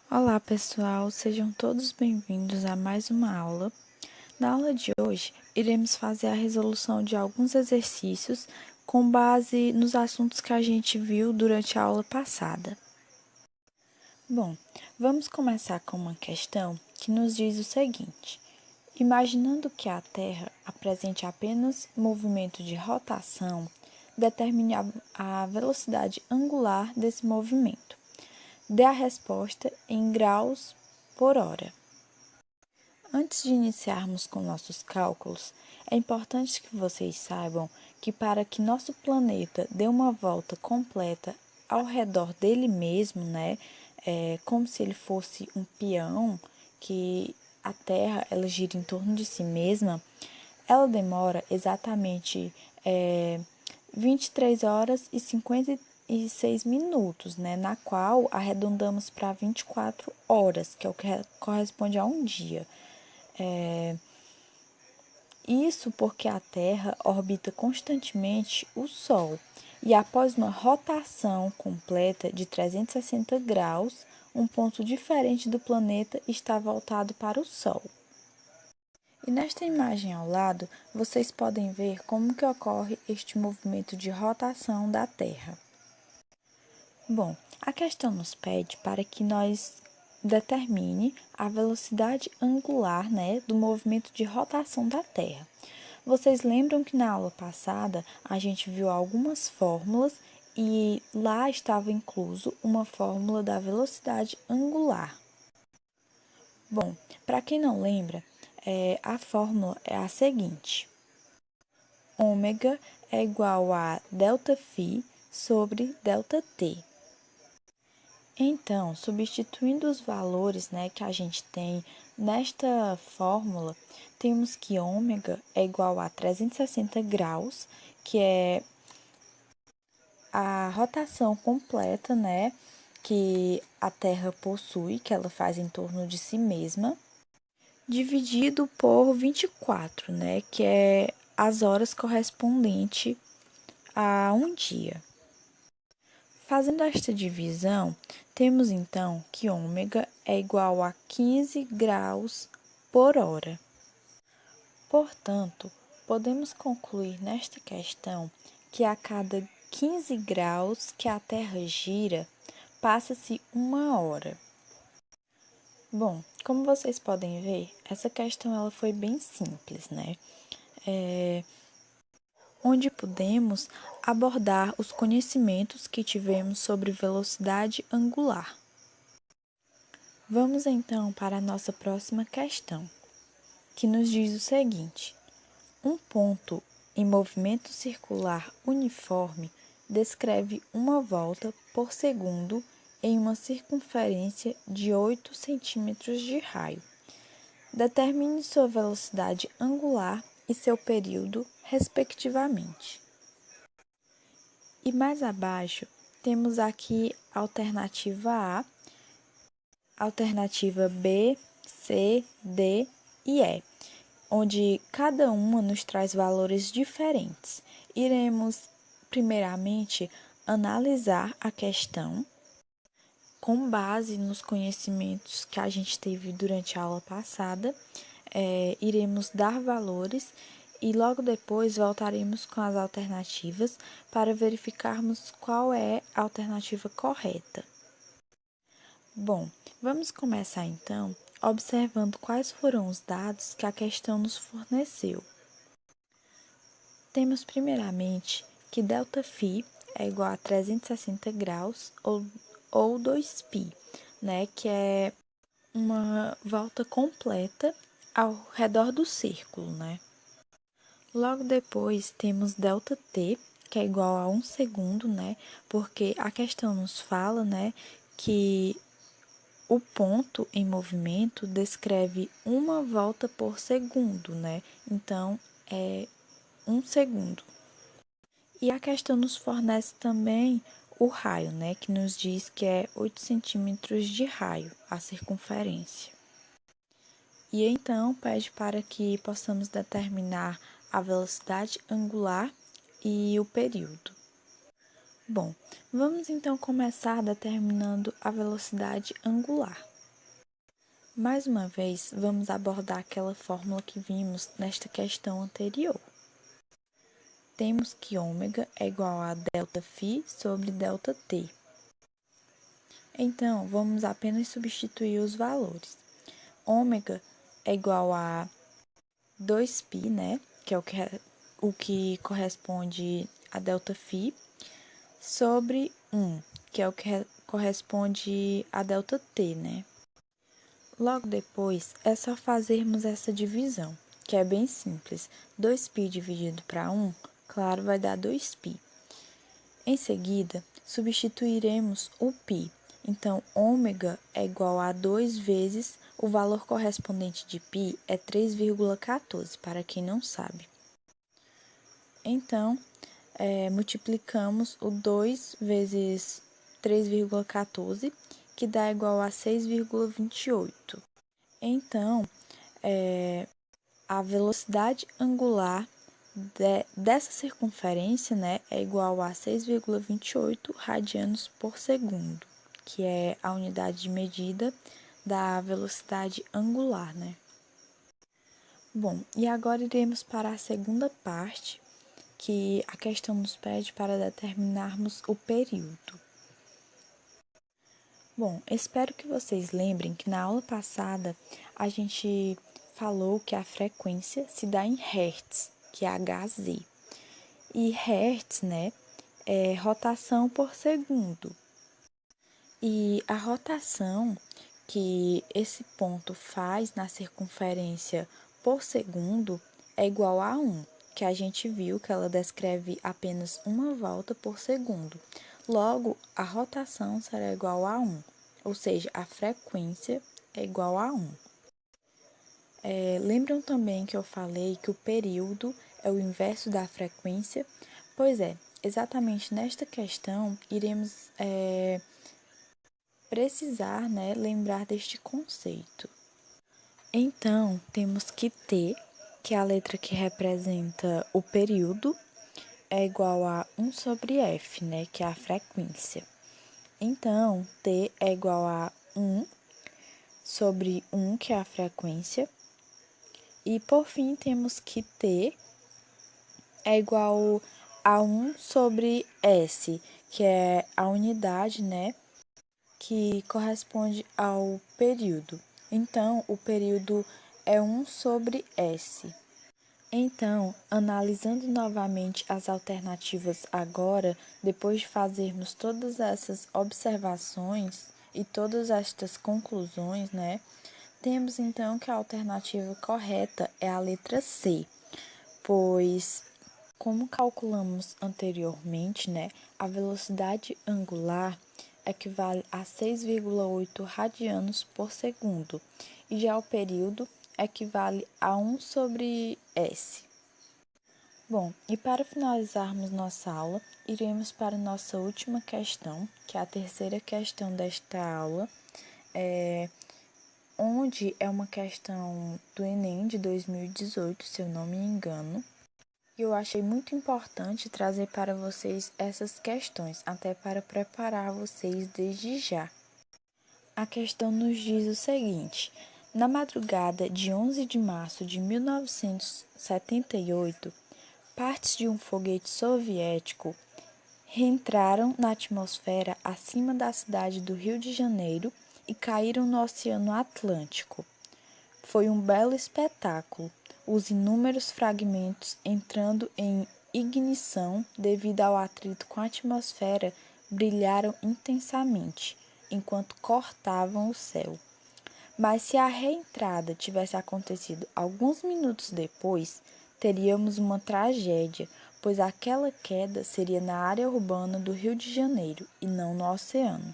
Olá pessoal, sejam todos bem-vindos a mais uma aula. Na aula de hoje, iremos fazer a resolução de alguns exercícios com base nos assuntos que a gente viu durante a aula passada. Bom, vamos começar com uma questão que nos diz o seguinte: imaginando que a Terra apresente apenas movimento de rotação, determine a velocidade angular desse movimento. Dê a resposta em graus por hora. Antes de iniciarmos com nossos cálculos, é importante que vocês saibam que para que nosso planeta dê uma volta completa ao redor dele mesmo, como se ele fosse um peão, que a Terra ela gira em torno de si mesma, ela demora exatamente 23 horas e 56 minutos, na qual arredondamos para 24 horas, que é o que corresponde a um dia. Isso porque a Terra orbita constantemente o Sol e após uma rotação completa de 360 graus, um ponto diferente do planeta está voltado para o Sol. E nesta imagem ao lado, vocês podem ver como que ocorre este movimento de rotação da Terra. Bom, a questão nos pede para que nós determine a velocidade angular, do movimento de rotação da Terra. Vocês lembram que na aula passada a gente viu algumas fórmulas e lá estava incluso uma fórmula da velocidade angular. Bom, para quem não lembra, a fórmula é a seguinte: ômega é igual a ΔΦ sobre ΔT. Então, substituindo os valores, que a gente tem nesta fórmula, temos que ômega é igual a 360 graus, que é a rotação completa, que a Terra possui, que ela faz em torno de si mesma, dividido por 24, que é as horas correspondentes a um dia. Fazendo esta divisão, temos então que ômega é igual a 15 graus por hora. Portanto, podemos concluir nesta questão que a cada 15 graus que a Terra gira, passa-se 1 hora. Bom, como vocês podem ver, essa questão ela foi bem simples, onde pudemos abordar os conhecimentos que tivemos sobre velocidade angular. Vamos então para a nossa próxima questão, que nos diz o seguinte: um ponto em movimento circular uniforme descreve uma volta por segundo em uma circunferência de 8 centímetros de raio. Determine sua velocidade angular e seu período, respectivamente. E mais abaixo, temos aqui a alternativa A, alternativa B, C, D e E, onde cada uma nos traz valores diferentes. Iremos, primeiramente, analisar a questão com base nos conhecimentos que a gente teve durante a aula passada, iremos dar valores e logo depois voltaremos com as alternativas para verificarmos qual é a alternativa correta. Bom, vamos começar então observando quais foram os dados que a questão nos forneceu. Temos primeiramente que ΔΦ é igual a 360 graus ou 2π, que é uma volta completa ao redor do círculo, Logo depois temos ΔT, que é igual a 1 segundo, porque a questão nos fala, que o ponto em movimento descreve uma volta por segundo, Então, é 1 segundo. E a questão nos fornece também o raio, que nos diz que é 8 centímetros de raio, a circunferência. E então, pede para que possamos determinar a velocidade angular e o período. Bom, vamos então começar determinando a velocidade angular. Mais uma vez, vamos abordar aquela fórmula que vimos nesta questão anterior. Temos que ômega é igual a ΔΦ sobre ΔT. Então, vamos apenas substituir os valores. Ômega é igual a 2π, né, que é o que corresponde a ΔΦ, sobre 1, que é o que corresponde a ΔT, né. Logo depois, é só fazermos essa divisão, que é bem simples. 2π dividido para 1, claro, vai dar 2π. Em seguida, substituiremos o π. Então, ômega é igual a 2 vezes o valor correspondente de π é 3,14, para quem não sabe. Então, multiplicamos o 2 vezes 3,14, que dá igual a 6,28. Então, a velocidade angular dessa circunferência, né, é igual a 6,28 radianos por segundo, que é a unidade de medida da velocidade angular, né? Bom, e agora iremos para a segunda parte, que a questão nos pede para determinarmos o período. Bom, espero que vocês lembrem que na aula passada a gente falou que a frequência se dá em Hertz, que é Hz. E Hertz, né, é rotação por segundo. E a rotação que esse ponto faz na circunferência por segundo é igual a 1, que a gente viu que ela descreve apenas uma volta por segundo. Logo, a rotação será igual a 1, ou seja, a frequência é igual a 1. Lembram também que eu falei que o período é o inverso da frequência? Pois é, exatamente nesta questão iremos precisar, né, lembrar deste conceito. Então, temos que T, que é a letra que representa o período, é igual a 1 sobre F, né, que é a frequência. Então, T é igual a 1 sobre 1, que é a frequência. E, por fim, temos que T é igual a 1 sobre S, que é a unidade, né, que corresponde ao período. Então, o período é 1 sobre S. Então, analisando novamente as alternativas agora, depois de fazermos todas essas observações e todas estas conclusões, né, temos então que a alternativa correta é a letra C, pois, como calculamos anteriormente, né, a velocidade angular equivale a 6,8 radianos por segundo, e já o período equivale a 1 sobre S. Bom, e para finalizarmos nossa aula, iremos para nossa última questão, que é a terceira questão desta aula, onde é uma questão do Enem de 2018, se eu não me engano. E eu achei muito importante trazer para vocês essas questões, até para preparar vocês desde já. A questão nos diz o seguinte: na madrugada de 11 de março de 1978, partes de um foguete soviético reentraram na atmosfera acima da cidade do Rio de Janeiro e caíram no Oceano Atlântico. Foi um belo espetáculo, os inúmeros fragmentos entrando em ignição devido ao atrito com a atmosfera brilharam intensamente, enquanto cortavam o céu. Mas se a reentrada tivesse acontecido alguns minutos depois, teríamos uma tragédia, pois aquela queda seria na área urbana do Rio de Janeiro e não no oceano.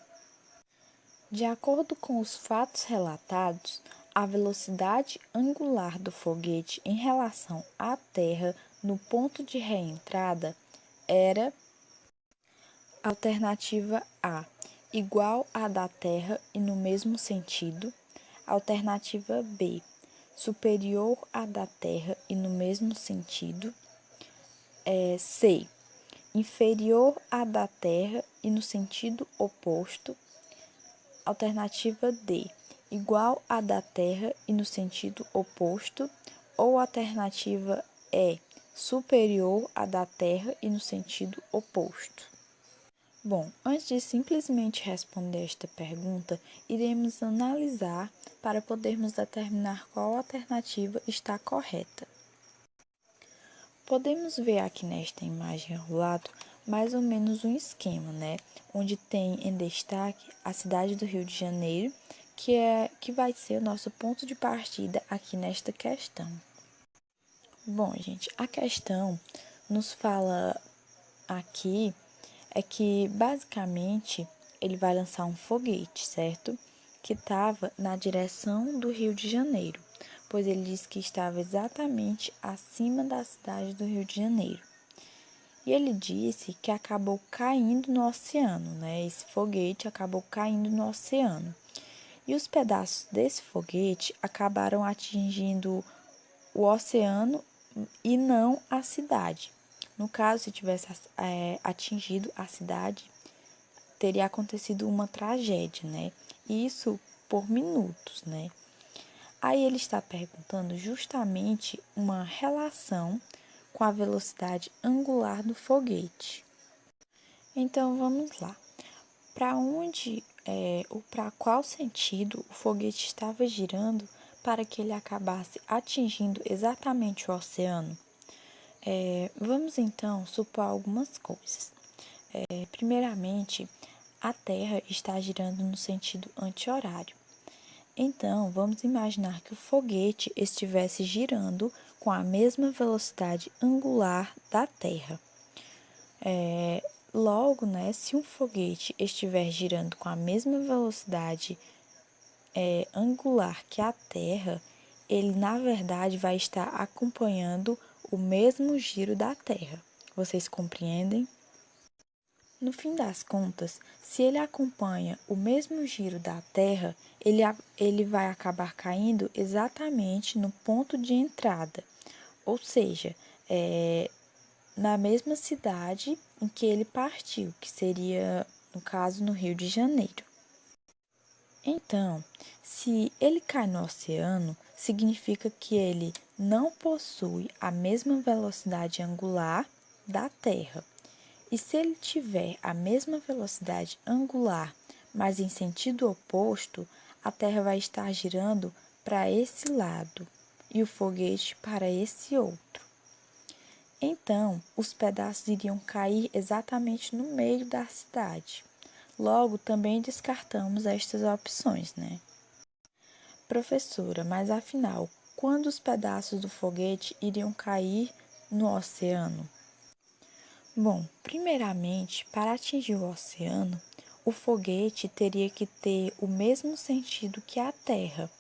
De acordo com os fatos relatados, a velocidade angular do foguete em relação à Terra no ponto de reentrada era alternativa A, igual à da Terra e no mesmo sentido, alternativa B, superior à da Terra e no mesmo sentido, C, inferior à da Terra e no sentido oposto, alternativa D, igual à da Terra e no sentido oposto, ou a alternativa é superior à da Terra e no sentido oposto? Bom, antes de simplesmente responder esta pergunta, iremos analisar para podermos determinar qual alternativa está correta. Podemos ver aqui nesta imagem ao lado mais ou menos um esquema, né? Onde tem em destaque a cidade do Rio de Janeiro, que vai ser o nosso ponto de partida aqui nesta questão. Bom, gente, a questão nos fala aqui que basicamente ele vai lançar um foguete, certo? Que estava na direção do Rio de Janeiro, pois ele disse que estava exatamente acima da cidade do Rio de Janeiro. E ele disse que acabou caindo no oceano, né? Esse foguete acabou caindo no oceano. E os pedaços desse foguete acabaram atingindo o oceano e não a cidade. No caso, se tivesse atingido a cidade, teria acontecido uma tragédia, né? Isso por minutos, né? Aí ele está perguntando justamente uma relação com a velocidade angular do foguete. Então vamos lá. Para onde ou para qual sentido o foguete estava girando para que ele acabasse atingindo exatamente o oceano? Vamos então supor algumas coisas. Primeiramente, a Terra está girando no sentido anti-horário. Então, vamos imaginar que o foguete estivesse girando com a mesma velocidade angular da Terra. Logo, né, se um foguete estiver girando com a mesma velocidade angular que a Terra, ele na verdade vai estar acompanhando o mesmo giro da Terra. Vocês compreendem? No fim das contas, se ele acompanha o mesmo giro da Terra, ele vai acabar caindo exatamente no ponto de entrada, ou seja, na mesma cidade em que ele partiu, que seria, no caso, no Rio de Janeiro. Então, se ele cai no oceano, significa que ele não possui a mesma velocidade angular da Terra. E se ele tiver a mesma velocidade angular, mas em sentido oposto, a Terra vai estar girando para esse lado e o foguete para esse outro. Então, os pedaços iriam cair exatamente no meio da cidade. Logo, também descartamos estas opções, né? Professora, mas afinal, quando os pedaços do foguete iriam cair no oceano? Bom, primeiramente, para atingir o oceano, o foguete teria que ter o mesmo sentido que a Terra.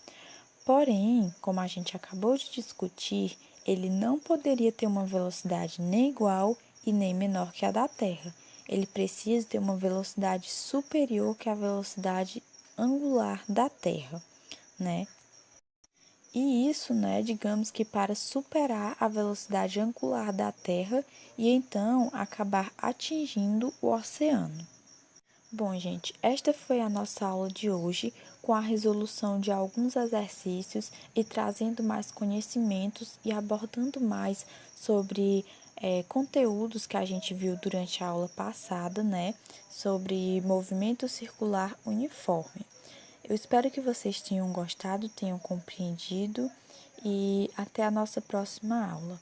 Porém, como a gente acabou de discutir, ele não poderia ter uma velocidade nem igual e nem menor que a da Terra. Ele precisa ter uma velocidade superior que a velocidade angular da Terra, né? E isso, né, digamos que para superar a velocidade angular da Terra e então acabar atingindo o oceano. Bom, gente, esta foi a nossa aula de hoje, com a resolução de alguns exercícios e trazendo mais conhecimentos e abordando mais sobre conteúdos que a gente viu durante a aula passada, né? Sobre movimento circular uniforme. Eu espero que vocês tenham gostado, tenham compreendido e até a nossa próxima aula.